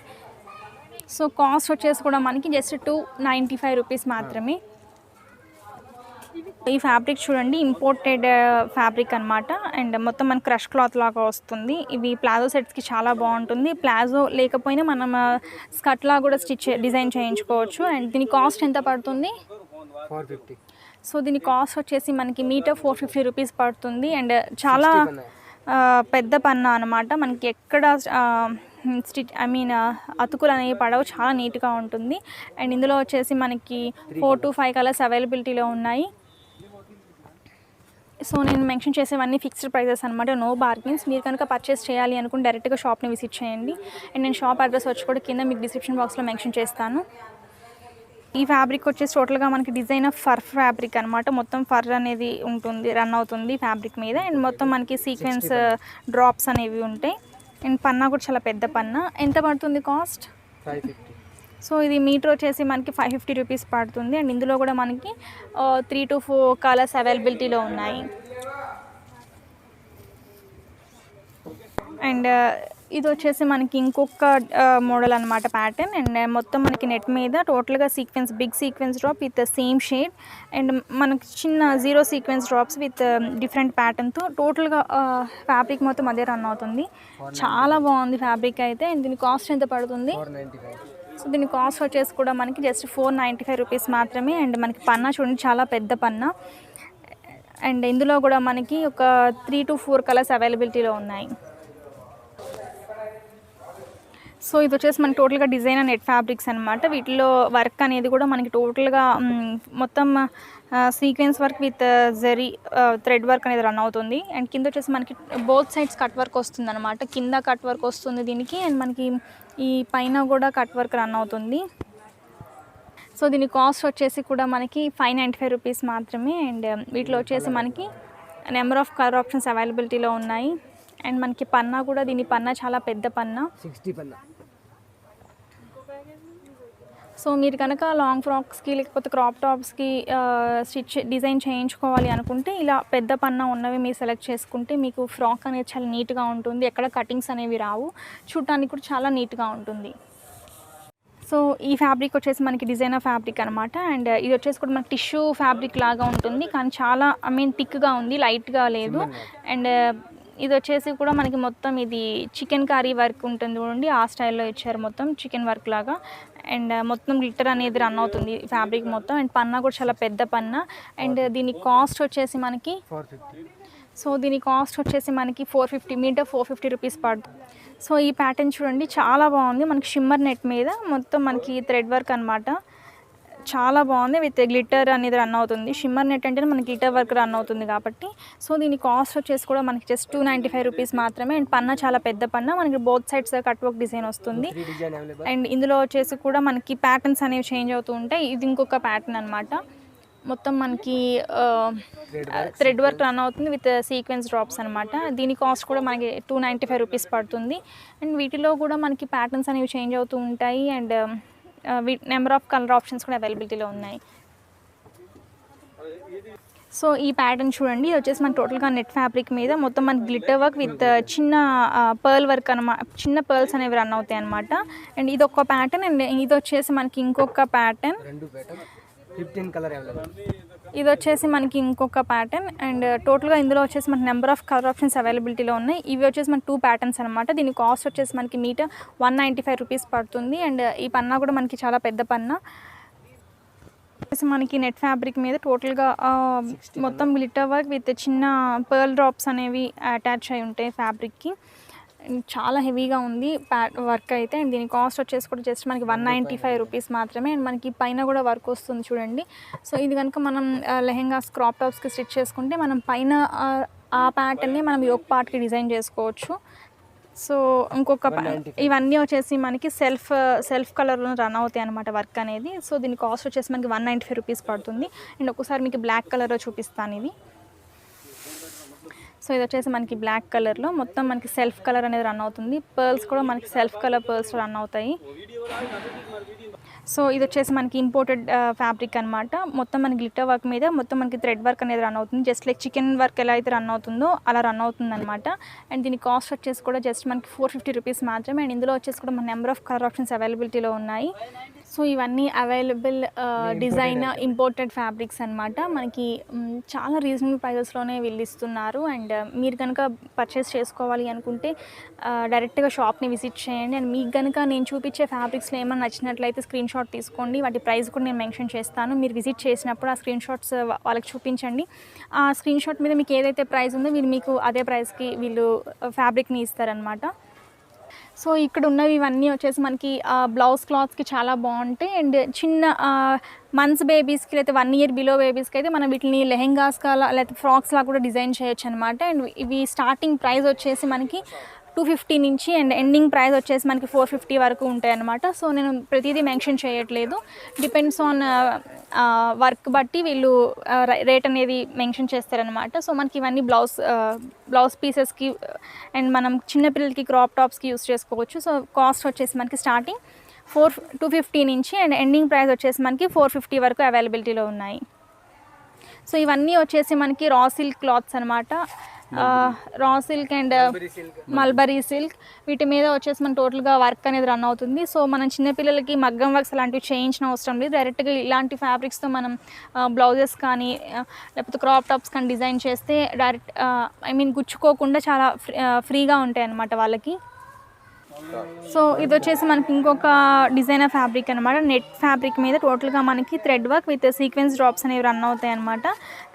సో కాస్ట్ వచ్చేసి కూడా మనకి జస్ట్ 295 రూపీస్ మాత్రమే. ఈ ఫ్యాబ్రిక్ చూడండి, ఇంపోర్టెడ్ ఫ్యాబ్రిక్ అనమాట. అండ్ మొత్తం మన క్రష్ క్లాత్ లాగా వస్తుంది. ఇవి ప్లాజో సెట్స్కి చాలా బాగుంటుంది. ప్లాజో లేకపోయినా మనం స్కర్ట్ లాగా కూడా డిజైన్ చేయించుకోవచ్చు. అండ్ దీని కాస్ట్ ఎంత పడుతుంది? 450. సో దీని కాస్ట్ వచ్చేసి మనకి మీటర్ 450 రూపీస్ పడుతుంది. అండ్ చాలా పెద్ద పన్నా అనమాట. మనకి ఎక్కడ అతుకులు అనేవి పడవు, చాలా నీట్గా ఉంటుంది. అండ్ ఇందులో వచ్చేసి మనకి 4 to 5 కలర్స్ అవైలబిలిటీలో ఉన్నాయి. సో నేను మెన్షన్ చేసేవన్నీ ఫిక్స్డ్ ప్రైజెస్ అనమాట, నో బార్గెన్స్. మీరు కనుక పర్చేస్ చేయాలి అనుకుంటే డైరెక్ట్గా షాప్ని విజిట్ చేయండి. అండ్ నేను షాప్ అడ్రస్ వచ్చి కూడా కింద మీకు డిస్క్రిప్షన్ బాక్స్లో మెన్షన్ చేస్తాను. ఈ ఫ్యాబ్రిక్ వచ్చేసి టోటల్గా మనకి డిజైన్ ఆఫ్ ఫర్ ఫ్యాబ్రిక్ అనమాట. మొత్తం ఫర్ అనేది ఉంటుంది, రన్ అవుతుంది ఫ్యాబ్రిక్ మీద. అండ్ మొత్తం మనకి సీక్వెన్స్ డ్రాప్స్ అనేవి ఉంటాయి. అండ్ పన్నా కూడా చాలా పెద్ద పన్నా. ఎంత పడుతుంది కాస్ట్? 550. సో ఇది మీటర్ వచ్చేసి మనకి 550 రూపీస్ పడుతుంది. అండ్ ఇందులో కూడా మనకి 3 to 4 కలర్స్ అవైలబిలిటీలో ఉన్నాయి. అండ్ ఇది వచ్చేసి మనకి ఇంకొక మోడల్ అనమాట, ప్యాటర్న్. అండ్ మొత్తం మనకి నెట్ మీద టోటల్గా big sequence drop with same shade. And మనకి చిన్న 0 సీక్వెన్స్ డ్రాప్స్ విత్ డిఫరెంట్ ప్యాటర్న్తో టోటల్గా ఫ్యాబ్రిక్ మొత్తం అదే రన్ అవుతుంది. చాలా బాగుంది ఫ్యాబ్రిక్ అయితే. అండ్ దీని కాస్ట్ ఎంత పడుతుంది? 495. సో దీని కాస్ట్ వచ్చేసి కూడా మనకి జస్ట్ 495 రూపీస్ మాత్రమే. అండ్ మనకి పన్నా చూడండి, చాలా పెద్ద పన్నా. అండ్ ఇందులో కూడా మనకి ఒక 3 to 4 కలర్స్ అవైలబిలిటీలో ఉన్నాయి. సో ఇది వచ్చేసి మనకి టోటల్గా డిజైన్ నెట్ ఫ్యాబ్రిక్స్ అనమాట. వీటిలో వర్క్ అనేది కూడా మనకి టోటల్గా మొత్తం sequence work with zari thread work అనేది రన్ అవుతుంది. అండ్ కింద వచ్చేసి మనకి బోత్ సైడ్స్ కట్ వర్క్ వస్తుంది అనమాట. కింద కట్ వర్క్ వస్తుంది దీనికి, అండ్ మనకి ఈ పైన కూడా కట్ వర్క్ రన్ అవుతుంది. సో దీని కాస్ట్ వచ్చేసి కూడా మనకి 595 రూపీస్ మాత్రమే. అండ్ వీటిలో వచ్చేసి మనకి నెంబర్ ఆఫ్ కలర్ ఆప్షన్స్ అవైలబిలిటీలో ఉన్నాయి. అండ్ మనకి పన్నా కూడా, దీని పన్నా చాలా పెద్ద పన్నా, 60 పన్నా. సో మీరు కనుక లాంగ్ ఫ్రాక్స్కి లేకపోతే క్రాప్ టాప్స్కి డిజైన్ చేయించుకోవాలి అనుకుంటే ఇలా పెద్ద పన్నా ఉన్నవి మీరు సెలెక్ట్ చేసుకుంటే మీకు ఫ్రాక్ అనేది చాలా నీట్గా ఉంటుంది. ఎక్కడ కటింగ్స్ అనేవి రావు, చూడటానికి కూడా చాలా నీట్గా ఉంటుంది. సో ఈ ఫ్యాబ్రిక్ వచ్చేసి మనకి డిజైనర్ ఫ్యాబ్రిక్ అనమాట. అండ్ ఇది వచ్చేసి కూడా మనకి టిష్యూ ఫ్యాబ్రిక్ లాగా ఉంటుంది, కానీ చాలా థిక్గా ఉంది, లైట్గా లేదు. అండ్ ఇది వచ్చేసి కూడా మనకి మొత్తం ఇది చికెన్ కర్రీ వర్క్ ఉంటుంది చూడండి, ఆ స్టైల్లో ఇచ్చారు మొత్తం చికెన్ వర్క్ లాగా. అండ్ మొత్తం గ్లిటర్ అనేది రన్ అవుతుంది ఫ్యాబ్రిక్ మొత్తం. అండ్ పన్నా కూడా చాలా పెద్ద పన్నా. అండ్ దీని కాస్ట్ వచ్చేసి మనకి 450. సో దీని కాస్ట్ వచ్చేసి మనకి 450 మీటర్ 450 రూపీస్ పడుతుంది. సో ఈ ప్యాటర్న్ చూడండి చాలా బాగుంది, మనకి షిమ్మర్ నెట్ మీద మొత్తం మనకి థ్రెడ్ వర్క్ అనమాట. చాలా బాగుంది, విత్ గ్లిటర్ అనేది రన్ అవుతుంది. షిమ్మర్ నెట్ అంటే మనకి గ్లిటర్ వర్క్ రన్ అవుతుంది కాబట్టి. సో దీని కాస్ట్ వచ్చేసి కూడా మనకి జస్ట్ 295 రూపీస్ మాత్రమే. అండ్ పన్నా చాలా పెద్ద పన్నా, మనకి both sides cut work design వస్తుంది. అండ్ ఇందులో వచ్చేసి కూడా మనకి ప్యాటర్న్స్ అనేవి చేంజ్ అవుతూ ఉంటాయి. ఇది ఇంకొక ప్యాటర్న్ అనమాట, మొత్తం మనకి థ్రెడ్ వర్క్ రన్ అవుతుంది విత్ సీక్వెన్స్ డ్రాప్స్ అనమాట. దీని కాస్ట్ కూడా మనకి 295 రూపీస్ పడుతుంది. అండ్ వీటిలో కూడా మనకి ప్యాటర్న్స్ అనేవి చేంజ్ అవుతూ ఉంటాయి. And number of colour options కూడా అవైలబిలిటీలో ఉన్నాయి. సో ఈ ప్యాటర్న్ చూడండి, ఇది వచ్చేసి మన టోటల్గా నెట్ ఫ్యాబ్రిక్ మీద మొత్తం మనకి గ్లిటర్ వర్క్ విత్ చిన్న పర్ల్ వర్క్ అనమాట, చిన్న పర్ల్స్ అనేవి రన్ అవుతాయి అనమాట. అండ్ ఇది ఒక ప్యాటర్న్. అండ్ ఇది వచ్చేసి మనకి ఇంకొక ప్యాటర్న్, 15 కలర్ అవైలబుల్. ఇది వచ్చేసి మనకి ఇంకొక ప్యాటర్న్. అండ్ టోటల్గా ఇందులో వచ్చేసి మనకి నెంబర్ ఆఫ్ కలర్ ఆప్షన్స్ అవైలబిలిటీలో ఉన్నాయి. ఇవి వచ్చేసి మనకి 2 ప్యాటర్న్స్ అనమాట. దీని కాస్ట్ వచ్చేసి మనకి మీటర్ 195 రూపీస్ పడుతుంది. అండ్ ఈ పన్నా కూడా మనకి చాలా పెద్ద పన్నా. మనకి నెట్ ఫ్యాబ్రిక్ మీద టోటల్గా మొత్తం గ్లిటర్ వర్క్ విత్ చిన్న పర్ల్ డ్రాప్స్ అనేవి అటాచ్ అయి ఉంటాయి ఫ్యాబ్రిక్కి. చాలా హెవీగా ఉంది వర్క్ అయితే. అండ్ దీని కాస్ట్ వచ్చేసి కూడా జస్ట్ మనకి 195 రూపీస్ మాత్రమే. అండ్ మనకి పైన కూడా వర్క్ వస్తుంది చూడండి. సో ఇది కనుక మనం లెహెంగాస్ క్రాప్ టాప్స్కి స్టిచ్ చేసుకుంటే మనం పైన ఆ ప్యాటర్న్ని మనం యోక్ పార్ట్కి డిజైన్ చేసుకోవచ్చు. సో ఇంకొక ఇవన్నీ వచ్చేసి మనకి సెల్ఫ్ కలర్లో రన్ అవుతాయి అనమాట వర్క్ అనేది. సో దీని కాస్ట్ వచ్చేసి మనకి 195 రూపీస్ పడుతుంది. అండ్ ఒకసారి మీకు బ్లాక్ కలర్లో చూపిస్తాను ఇది. సో ఇది వచ్చేసి మనకి బ్లాక్ కలర్లో మొత్తం మనకి సెల్ఫ్ కలర్ అనేది రన్ అవుతుంది. పర్ల్స్ కూడా మనకి సెల్ఫ్ కలర్ పర్ల్స్ రన్ అవుతాయి. సో ఇది వచ్చేసి మనకి ఇంపోర్టెడ్ ఫ్యాబ్రిక్ అనమాట. మొత్తం మనకి గ్లిటర్ వర్క్ మీద మొత్తం మనకి థ్రెడ్ వర్క్ అనేది రన్ అవుతుంది. జస్ట్ లైక్ చికెన్ వర్క్ ఎలా అయితే రన్ అవుతుందో అలా రన్ అవుతుంది అనమాట. అండ్ దీని కాస్ట్ వచ్చేసి కూడా జస్ట్ మనకి 450 రూపీస్ మాత్రమే. అండ్ ఇందులో వచ్చేసి కూడా మన నెంబర్ ఆఫ్ కలర్ ఆప్షన్స్ అవైలబిలిటీలో ఉన్నాయి. సో ఇవన్నీ అవైలబుల్ డిజైన్ ఇంపోర్టెడ్ ఫ్యాబ్రిక్స్ అనమాట. మనకి చాలా రీజనబుల్ ప్రైజెస్లోనే వీళ్ళు ఇస్తున్నారు. అండ్ మీరు కనుక పర్చేస్ చేసుకోవాలి అనుకుంటే డైరెక్ట్గా షాప్ని విజిట్ చేయండి. అండ్ మీకు కనుక నేను చూపించే ఫ్యాబ్రిక్స్లో ఏమైనా నచ్చినట్లయితే స్క్రీన్ షాట్ తీసుకోండి. వాటి ప్రైస్ కూడా నేను మెన్షన్ చేస్తాను. మీరు విజిట్ చేసినప్పుడు ఆ స్క్రీన్ షాట్స్ వాళ్ళకి చూపించండి. ఆ స్క్రీన్ షాట్ మీద మీకు ఏదైతే ప్రైస్ ఉందో మీకు అదే ప్రైస్కి వీళ్ళు ఫ్యాబ్రిక్ని ఇస్తారనమాట. సో ఇక్కడ ఉన్నవి ఇవన్నీ వచ్చేసి మనకి బ్లౌజ్ క్లాత్స్కి చాలా బాగుంటాయి. అండ్ చిన్న మంత్స్ బేబీస్కి లేకపోతే 1 year బిలో బేబీస్కి అయితే మనం వీటిని లెహెంగాస్గా లేకపోతే ఫ్రాక్స్లా కూడా డిజైన్ చేయొచ్చు అనమాట. అండ్ ఇవి స్టార్టింగ్ ప్రైస్ వచ్చేసి మనకి 250 నుంచి అండ్ ఎండింగ్ ప్రైస్ వచ్చేసి మనకి 450 వరకు ఉంటాయి అనమాట. సో నేను ప్రతిదీ మెన్షన్ చేయట్లేదు, డిపెండ్స్ ఆన్ వర్క్ బట్టి వీళ్ళు రేట్ అనేది మెన్షన్ చేస్తారనమాట. సో మనకి ఇవన్నీ బ్లౌజ్ పీసెస్కి అండ్ మనం చిన్నపిల్లలకి క్రాప్ టాప్స్కి యూస్ చేసుకోవచ్చు. సో కాస్ట్ వచ్చేసి మనకి స్టార్టింగ్ 250 నుంచి అండ్ ఎండింగ్ ప్రైస్ వచ్చేసి మనకి 450 వరకు అవైలబిలిటీలో ఉన్నాయి. సో ఇవన్నీ వచ్చేసి మనకి రా సిల్క్ క్లాత్స్ అనమాట. Raw silk and mulberry silk వీటి మీద వచ్చేసి మన టోటల్గా వర్క్ అనేది రన్ అవుతుంది. సో మనం చిన్నపిల్లలకి మగ్గం వర్క్స్ అలాంటివి చేయించిన అవసరం లేదు. డైరెక్ట్గా ఇలాంటి ఫ్యాబ్రిక్స్తో మనం బ్లౌజెస్ కానీ లేకపోతే క్రాప్ టాప్స్ కానీ డిజైన్ చేస్తే డైరెక్ట్ గుచ్చుకోకుండా చాలా ఫ్రీగా ఉంటాయి అన్నమాట వాళ్ళకి. సో ఇది వచ్చేసి మనకి ఇంకొక డిజైనర్ ఫ్యాబ్రిక్ అనమాట. నెట్ ఫ్యాబ్రిక్ మీద టోటల్గా మనకి thread work with sequence drops అనేవి రన్ అవుతాయి అనమాట.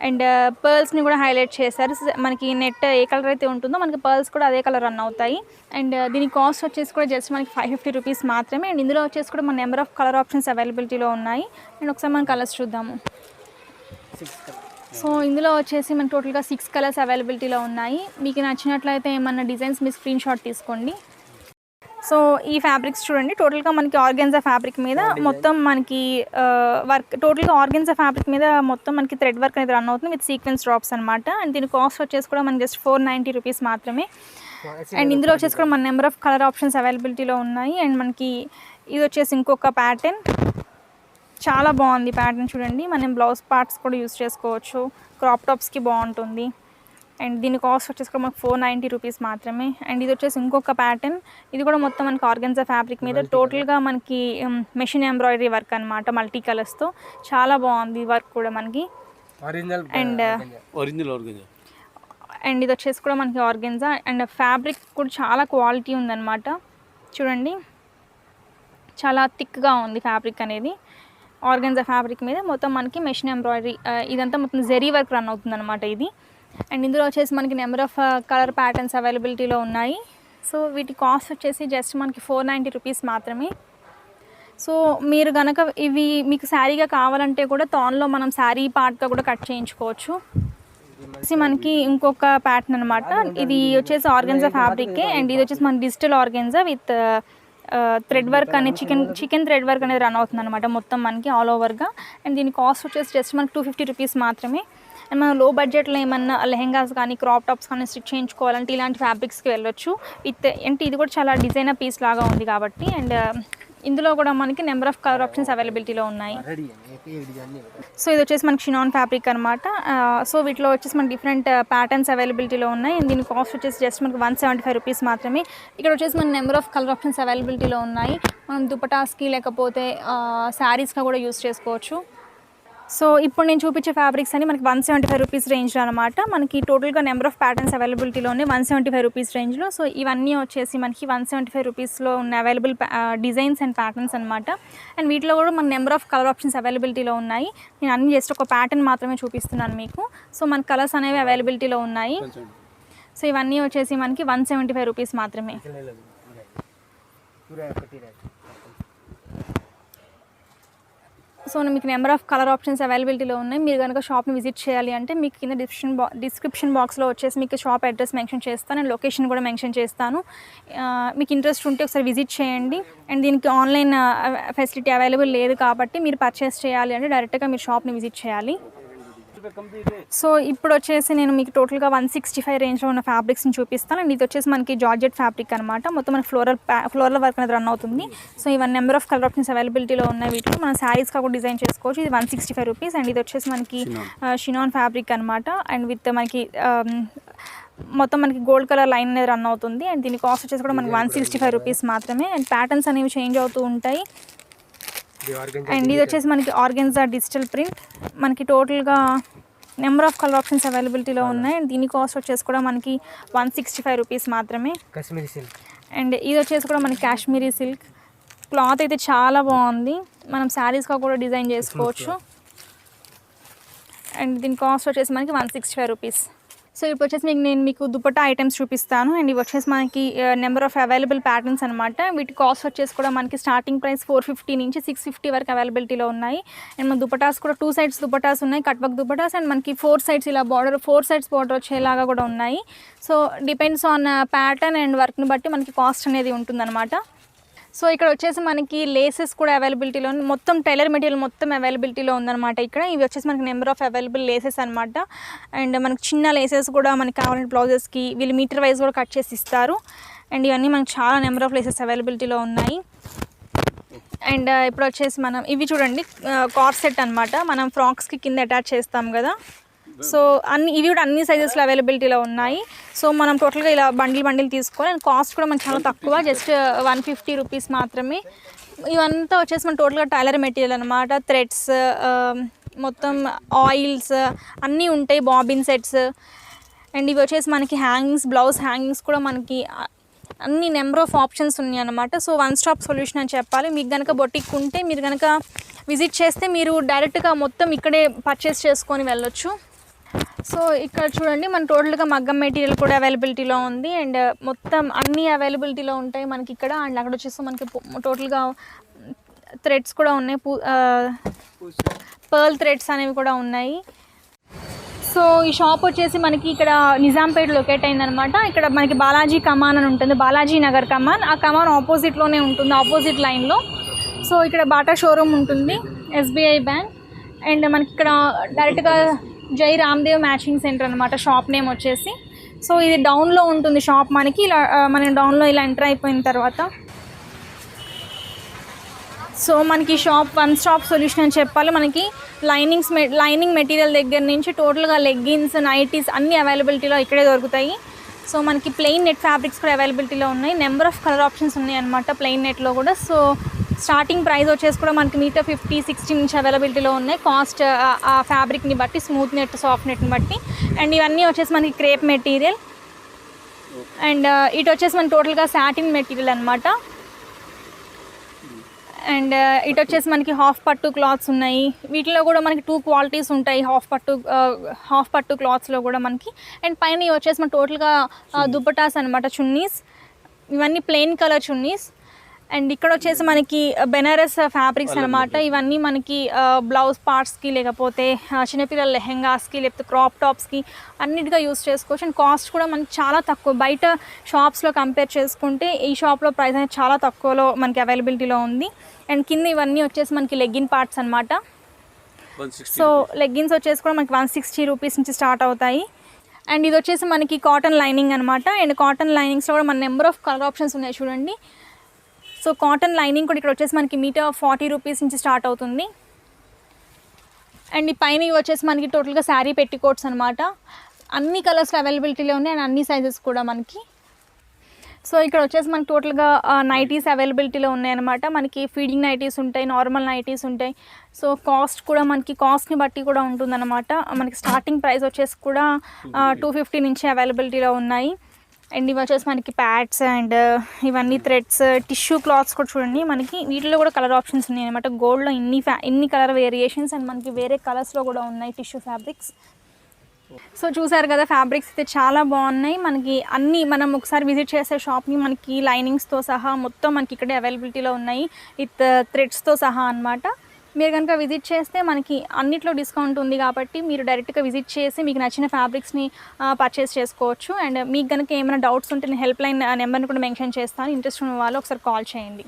అండ్ పర్ల్స్ని కూడా హైలైట్ చేశారు. మనకి నెట్ ఏ కలర్ అయితే ఉంటుందో మనకి పర్ల్స్ కూడా అదే కలర్ రన్ అవుతాయి. అండ్ దీని కాస్ట్ వచ్చేసి కూడా జస్ట్ మనకి 550 రూపీస్ మాత్రమే. అండ్ ఇందులో వచ్చేసి కూడా మన నెంబర్ ఆఫ్ కలర్ ఆప్షన్స్ అవైలబిలిటీలో ఉన్నాయి. అండ్ ఒకసారి మనం కలర్స్ చూద్దాము. సో ఇందులో వచ్చేసి మనకి టోటల్గా 6 కలర్స్ అవైలబిలిటీలో ఉన్నాయి. మీకు నచ్చినట్లయితే ఏమన్నా డిజైన్స్ మీ స్క్రీన్ షాట్ తీసుకోండి. సో ఈ ఫ్యాబ్రిక్స్ చూడండి, టోటల్గా మనకి ఆర్గెన్జా ఫ్యాబ్రిక్ మీద మొత్తం మనకి వర్క్, టోటల్గా ఆర్గెన్జా ఫ్యాబ్రిక్ మీద మొత్తం మనకి థ్రెడ్ వర్క్ అనేది రన్ అవుతుంది విత్ సీక్వెన్స్ డ్రాప్స్ అనమాట. అండ్ దీని కాస్ట్ వచ్చేసి కూడా మనకి జస్ట్ 490 రూపీస్ మాత్రమే. అండ్ ఇందులో వచ్చేసి కూడా మన నెంబర్ ఆఫ్ కలర్ ఆప్షన్స్ అవైలబిలిటీలో ఉన్నాయి. అండ్ మనకి ఇది వచ్చేసి ఇంకొక ప్యాటర్న్, చాలా బాగుంది ప్యాటర్న్ చూడండి. మనం బ్లౌజ్ పార్ట్స్ కూడా యూస్ చేసుకోవచ్చు, క్రాప్ టాప్స్కి బాగుంటుంది. అండ్ దీని కాస్ట్ వచ్చేసి కూడా మనకు 490 రూపీస్ మాత్రమే. అండ్ ఇది వచ్చేసి ఇంకొక ప్యాటర్న్, ఇది కూడా మొత్తం మనకి ఆర్గెన్జా ఫ్యాబ్రిక్ మీద టోటల్గా మనకి మెషిన్ ఎంబ్రాయిడరీ వర్క్ అనమాట, మల్టీ కలర్స్తో చాలా బాగుంది వర్క్ కూడా మనకి. అండ్ అండ్ ఇది వచ్చేసి కూడా మనకి ఆర్గెన్జా అండ్ ఫ్యాబ్రిక్ కూడా చాలా క్వాలిటీ ఉందన్నమాట. చూడండి చాలా థిక్గా ఉంది ఫ్యాబ్రిక్ అనేది. ఆర్గెన్జా ఫ్యాబ్రిక్ మీద మొత్తం మనకి మెషిన్ ఎంబ్రాయిడరీ ఇదంతా మొత్తం జెరీ వర్క్ రన్ అవుతుంది అనమాట ఇది. అండ్ ఇందులో వచ్చేసి మనకి నెంబర్ ఆఫ్ కలర్ ప్యాటర్న్స్ అవైలబిలిటీలో ఉన్నాయి. సో వీటి కాస్ట్ వచ్చేసి జస్ట్ మనకి 490 రూపీస్ మాత్రమే. సో మీరు కనుక ఇవి మీకు శారీగా కావాలంటే కూడా తాన్లో మనం శారీ పార్ట్గా కూడా కట్ చేయించుకోవచ్చు. మనకి ఇంకొక ప్యాటర్న్ అనమాట. ఇది వచ్చేసి ఆర్గెన్జా ఫ్యాబ్రికే అండ్ ఇది వచ్చేసి మన digital organza with thread work అనేది చికెన్ థ్రెడ్ వర్క్ అనేది రన్ అవుతుంది అనమాట మొత్తం మనకి ఆల్ ఓవర్గా. అండ్ దీని కాస్ట్ వచ్చేసి జస్ట్ మనకి 250 రూపీస్ మాత్రమే. అండ్ మనం లో బడ్జెట్లో ఏమన్నా లెహెంగాస్ కానీ క్రాప్ టాప్స్ కానీ స్టిచ్ చేయించుకోవాలంటే ఇలాంటి ఫ్యాబ్రిక్స్కి వెళ్ళొచ్చు. అంటే ఇది కూడా చాలా డిజైనర్ పీస్ లాగా ఉంది కాబట్టి. అండ్ ఇందులో కూడా మనకి నెంబర్ ఆఫ్ కలర్ ఆప్షన్స్ అవైలబిలిటీలో ఉన్నాయి. సో ఇది వచ్చేసి మనకి షినాన్ ఫ్యాబ్రిక్ అనమాట. సో వీటిలో వచ్చేసి మనకి డిఫరెంట్ ప్యాటర్న్స్ అవైలబిలిటీలో ఉన్నాయి. అండ్ దీని కాస్ట్ వచ్చేసి జస్ట్ మనకి 175 రూపీస్ మాత్రమే. ఇక్కడ వచ్చేసి మన నెంబర్ ఆఫ్ కలర్ ఆప్షన్స్ అవైలబిలిటీలో ఉన్నాయి. మనం దుపటాస్కి లేకపోతే శారీస్గా కూడా యూస్ చేసుకోవచ్చు. సో ఇప్పుడు నేను చూపించే ఫ్యాబ్రిక్స్ అని మనకి 175 రూపీస్ రేంజ్లో అనమాట. మనకి టోటల్గా నెంబర్ ఆఫ్ ప్యాటర్న్స్ అవైలబిలిటీలో ఉన్నాయి 175 రూపీస్ రేంజ్లో. సో ఇవన్నీ వచ్చేసి మనకి 175 రూపీస్లో ఉన్న అవైలబుల్ డిజైన్స్ అండ్ ప్యాటర్న్స్ అనమాట. అండ్ వీటిలో కూడా మన నెంబర్ ఆఫ్ కలర్ ఆప్షన్స్ అవైలబిలిటీలో ఉన్నాయి. నేను అన్ని జస్ట్ ఒక ప్యాటర్న్ మాత్రమే చూపిస్తున్నాను మీకు. సో మన కలర్స్ అనేవి అవైలబిలిటీలో ఉన్నాయి. సో ఇవన్నీ వచ్చేసి మనకి 175 రూపీస్ మాత్రమే. సో మీకు నెంబర్ ఆఫ్ కలర్ ఆప్షన్స్ అవైలబిలిటీలో ఉన్నాయి. మీరు కనుక షాప్ని విజిట్ చేయాలి అంటే మీకు కింద డిస్క్రిప్షన్ బాక్స్లో వచ్చేసి మీకు షాప్ అడ్రస్ మెన్షన్ చేస్తాను. నేను లొకేషన్ కూడా మెన్షన్ చేస్తాను. మీకు ఇంట్రెస్ట్ ఉంటే ఒకసారి విజిట్ చేయండి. అండ్ దీనికి ఆన్లైన్ ఫెసిలిటీ అవైలబుల్ లేదు కాబట్టి మీరు పర్చేస్ చేయాలి అంటే డైరెక్ట్గా మీరు షాప్ని విజిట్ చేయాలి. సో ఇప్పుడు వచ్చేసి నేను మీకు టోటల్గా 165 రేంజ్లో ఉన్న ఫ్యాబ్రిక్స్ని చూపిస్తాను. అండ్ ఇది వచ్చేసి మనకి జార్జెట్ ఫ్యాబ్రిక్ అనమాట. మొత్తం మనకి ఫ్లోరల్ వర్క్ అనేది రన్ అవుతుంది. సో ఇవన్నీ నెంబర్ ఆఫ్ కలర్ ఆప్షన్స్ అవైలబిలిటీలో ఉన్నాయి. వీటిలో మనం శారీస్గా కూడా డిజైన్ చేసుకోవచ్చు. ఇది 165 రూపీస్. అండ్ ఇది వచ్చేసి మనకి షినాన్ ఫ్యాబ్రిక్ అనమాట. అండ్ విత్ మనకి మొత్తం మనకి గోల్డ్ కలర్ లైన్ అనేది రన్ అవుతుంది. అండ్ దీని కాస్ట్ వచ్చేసి కూడా మనకి 165 రూపీస్ మాత్రమే. అండ్ ప్యాటర్న్స్ అనేవి చేంజ్ అవుతూ ఉంటాయి. అండ్ ఇది వచ్చేసి మనకి ఆర్గెన్జా డిజిటల్ ప్రింట్. మనకి టోటల్గా నెంబర్ ఆఫ్ కలర్ ఆప్షన్స్ అవైలబిలిటీలో ఉన్నాయి. అండ్ దీని కాస్ట్ వచ్చేసి కూడా మనకి 165 రూపీస్ మాత్రమే. అండ్ ఇది వచ్చేసి కూడా మనకి కాశ్మీరీ సిల్క్ క్లాత్ అయితే చాలా బాగుంది. మనం శారీస్గా కూడా డిజైన్ చేసుకోవచ్చు. అండ్ దీని కాస్ట్ వచ్చేసి మనకి 165 రూపీస్. సో ఇప్పుడు వచ్చేసి నేను మీకు దుపట్టా ఐటమ్స్ చూపిస్తాను. అండ్ ఇవి వచ్చేసి మనకి నెంబర్ ఆఫ్ అవైలబుల్ ప్యాటర్న్స్ అనమాట. వీటి కాస్ట్ వచ్చేసి కూడా మనకి స్టార్టింగ్ ప్రైస్ 450 నుంచి 650 వరకు అవైలబిలిటీలో ఉన్నాయి. అండ్ మన దుపటాస్ కూడా 2 సైడ్స్ దుపటాస్ ఉన్నాయి, కట్ వర్క్ దుపటాస్. అండ్ మనకి 4 సైడ్స్ ఇలా బార్డర్ 4 సైడ్స్ బార్డర్ వచ్చేలాగా కూడా ఉన్నాయి. So depends on pattern and వర్క్ని బట్టి మనకి కాస్ట్ అనేది ఉంటుందన్నమాట. సో ఇక్కడ వచ్చేసి మనకి లేసెస్ కూడా అవైలబిలిటీలో ఉంది. మొత్తం టైలర్ మెటీరియల్ మొత్తం అవైలబిలిటీలో ఉందన్నమాట. ఇక్కడ ఇవి వచ్చేసి మనకి నెంబర్ ఆఫ్ అవైలబుల్ లేసెస్ అనమాట. అండ్ మనకి చిన్న లేసెస్ కూడా మనకి కావాలంటే బ్లౌజెస్కి వీళ్ళు మీటర్ వైజ్ కూడా కట్ చేసి ఇస్తారు. అండ్ ఇవన్నీ మనకి చాలా నెంబర్ ఆఫ్ లేసెస్ అవైలబిలిటీలో ఉన్నాయి. అండ్ ఇప్పుడు వచ్చేసి మనం ఇవి చూడండి కార్డ్ సెట్ అనమాట. మనం ఫ్రాక్స్కి కింద అటాచ్ చేస్తాం కదా. సో ఇవి కూడా అన్ని సైజెస్లో అవైలబిలిటీలో ఉన్నాయి. సో మనం టోటల్గా ఇలా బండిల్ తీసుకోవాలి. అండ్ కాస్ట్ కూడా మనకి చాలా తక్కువ, జస్ట్ 150 రూపీస్ మాత్రమే. ఇవంతా వచ్చేసి మన టోటల్గా టైలర్ మెటీరియల్ అనమాట. థ్రెడ్స్ మొత్తం ఆయిల్స్ అన్నీ ఉంటాయి, బాబిన్ సెట్స్. అండ్ ఇవి వచ్చేసి మనకి హ్యాంగింగ్స్, బ్లౌజ్ హ్యాంగింగ్స్ కూడా మనకి అన్ని నెంబర్ ఆఫ్ ఆప్షన్స్ ఉన్నాయి అన్నమాట. సో వన్ స్టాప్ సొల్యూషన్ అని చెప్పాలి. మీకు కనుక బొటిక్ ఉంటే మీరు కనుక విజిట్ చేస్తే మీరు డైరెక్ట్గా మొత్తం ఇక్కడే పర్చేస్ చేసుకొని వెళ్ళొచ్చు. సో ఇక్కడ చూడండి మన టోటల్గా మగ్గం మెటీరియల్ కూడా అవైలబిలిటీలో ఉంది. అండ్ మొత్తం అన్నీ అవైలబిలిటీలో ఉంటాయి మనకి ఇక్కడ. అండ్ అక్కడ వచ్చేసి మనకి టోటల్గా థ్రెడ్స్ కూడా ఉన్నాయి, పర్ల్ థ్రెడ్స్ అనేవి కూడా ఉన్నాయి. సో ఈ షాప్ వచ్చేసి మనకి ఇక్కడ నిజాంపేట లొకేట్ అయిందనమాట. ఇక్కడ మనకి బాలాజీ కమాన్ అని ఉంటుంది, బాలాజీ నగర్ కమాన్. ఆ కమాన్ ఆపోజిట్లోనే ఉంటుంది, ఆపోజిట్ లైన్లో. సో ఇక్కడ బాటా షోరూమ్ ఉంటుంది, SBI బ్యాంక్. అండ్ మనకి ఇక్కడ డైరెక్ట్గా జై రామ్దేవ్ మ్యాచింగ్ సెంటర్ అనమాట షాప్ నేమ్ వచ్చేసి. సో ఇది డౌన్లో ఉంటుంది షాప్ మనకి. ఇలా మనం డౌన్లో ఇలా ఎంటర్ అయిపోయిన తర్వాత సో మనకి షాప్ వన్ స్టాప్ సొల్యూషన్ అని చెప్పాలి. మనకి లైనింగ్ మెటీరియల్ దగ్గర నుంచి టోటల్గా లెగ్గిన్స్, నైటీస్ అన్నీ అవైలబిలిటీలో ఇక్కడే దొరుకుతాయి. సో మనకి ప్లెయిన్ నెట్ ఫ్యాబ్రిక్స్ కూడా అవైలబిలిటీలో ఉన్నాయి. నెంబర్ ఆఫ్ కలర్ ఆప్షన్స్ ఉన్నాయి అనమాట ప్లెయిన్ నెట్లో కూడా. సో స్టార్టింగ్ ప్రైస్ వచ్చేసి కూడా మనకి మీటర్ 50-60 నుంచి అవైలబిలిటీలో ఉన్నాయి. కాస్ట్ ఆ ఫ్యాబ్రిక్ని బట్టి, స్మూత్ నెట్, సాఫ్ట్ నెట్ని బట్టి. అండ్ ఇవన్నీ వచ్చేసి మనకి క్రేప్ మెటీరియల్. అండ్ ఇటు వచ్చేసి మనకి టోటల్గా సాటిన్ మెటీరియల్ అనమాట. అండ్ ఇటు వచ్చేసి మనకి హాఫ్ పట్టు క్లాత్స్ ఉన్నాయి. వీటిలో కూడా మనకి 2 క్వాలిటీస్ ఉంటాయి హాఫ్ పట్టు క్లాత్స్లో కూడా మనకి. అండ్ పైన ఇవి వచ్చేసి మన టోటల్గా దుప్పటాస్ అనమాట, చున్నీస్. ఇవన్నీ ప్లెయిన్ కలర్ చున్నీస్. అండ్ ఇక్కడ వచ్చేసి మనకి బెనారస్ ఫ్యాబ్రిక్స్ అనమాట. ఇవన్నీ మనకి బ్లౌజ్ పార్ట్స్కి, లేకపోతే చిన్నపిల్లల లెహెంగాస్కి, లేకపోతే క్రాప్ టాప్స్కి అన్నిటిగా యూస్ చేసుకోవచ్చు. అండ్ కాస్ట్ కూడా మనకి చాలా తక్కువ. బయట షాప్స్లో కంపేర్ చేసుకుంటే ఈ షాప్లో ప్రైస్ అనేది చాలా తక్కువలో మనకి అవైలబిలిటీలో ఉంది. అండ్ కింద ఇవన్నీ వచ్చేసి మనకి లెగ్గిన్ పార్ట్స్ అనమాట. సో లెగ్గిన్స్ వచ్చేసి కూడా మనకి 160 రూపీస్ నుంచి స్టార్ట్ అవుతాయి. అండ్ ఇది వచ్చేసి మనకి కాటన్ లైనింగ్ అనమాట. అండ్ కాటన్ లైనింగ్స్లో కూడా మన నెంబర్ ఆఫ్ కలర్ ఆప్షన్స్ ఉన్నాయి చూడండి. సో కాటన్ లైనింగ్ కూడా ఇక్కడ వచ్చేసి మనకి మీటర్ 40 రూపీస్ నుంచి స్టార్ట్ అవుతుంది. అండ్ ఈ పైన ఇవి వచ్చేసి మనకి టోటల్గా శారీ పెట్టికోట్స్ అనమాట. అన్ని కలర్స్ అవైలబిలిటీలో ఉన్నాయి అండ్ అన్ని సైజెస్ కూడా మనకి. సో ఇక్కడ వచ్చేసి మనకి టోటల్గా నైటీస్ అవైలబిలిటీలో ఉన్నాయన్నమాట. మనకి ఫీడింగ్ నైటీస్ ఉంటాయి, నార్మల్ నైటీస్ ఉంటాయి. సో కాస్ట్ కూడా మనకి కాస్ట్ని బట్టి కూడా ఉంటుందన్నమాట. మనకి స్టార్టింగ్ ప్రైస్ వచ్చేసి కూడా 250 నుంచి అవైలబిలిటీలో ఉన్నాయి. అండ్ ఇవి వచ్చేసి మనకి ప్యాడ్స్ అండ్ ఇవన్నీ థ్రెడ్స్, టిష్యూ క్లాత్స్ కూడా చూడండి మనకి. వీటిలో కూడా కలర్ ఆప్షన్స్ ఉన్నాయి అనమాట. గోల్డ్లో ఇన్ని కలర్ వేరియేషన్స్ అండ్ మనకి వేరే కలర్స్లో కూడా ఉన్నాయి టిష్యూ ఫ్యాబ్రిక్స్. సో చూసారు కదా, ఫ్యాబ్రిక్స్ అయితే చాలా బాగున్నాయి. మనకి అన్నీ మనం ఒకసారి విజిట్ చేసే షాప్ని మనకి లైనింగ్స్తో సహా మొత్తం మనకి ఇక్కడే అవైలబిలిటీలో ఉన్నాయి, విత్ థ్రెడ్స్తో సహా అనమాట. మీరు కనుక విజిట్ చేస్తే మనకి అన్నిట్లో డిస్కౌంట్ ఉంది కాబట్టి మీరు డైరెక్ట్గా విజిట్ చేసి మీకు నచ్చిన ఫ్యాబ్రిక్స్ని పర్చేస్ చేసుకోవచ్చు. అండ్ మీకు కనుక ఏమైనా డౌట్స్ ఉంటే నేను హెల్ప్ లైన్ నెంబర్ని కూడా మెన్షన్ చేస్తాను. ఇంట్రెస్ట్ ఉన్న వాళ్ళు ఒకసారి కాల్ చేయండి.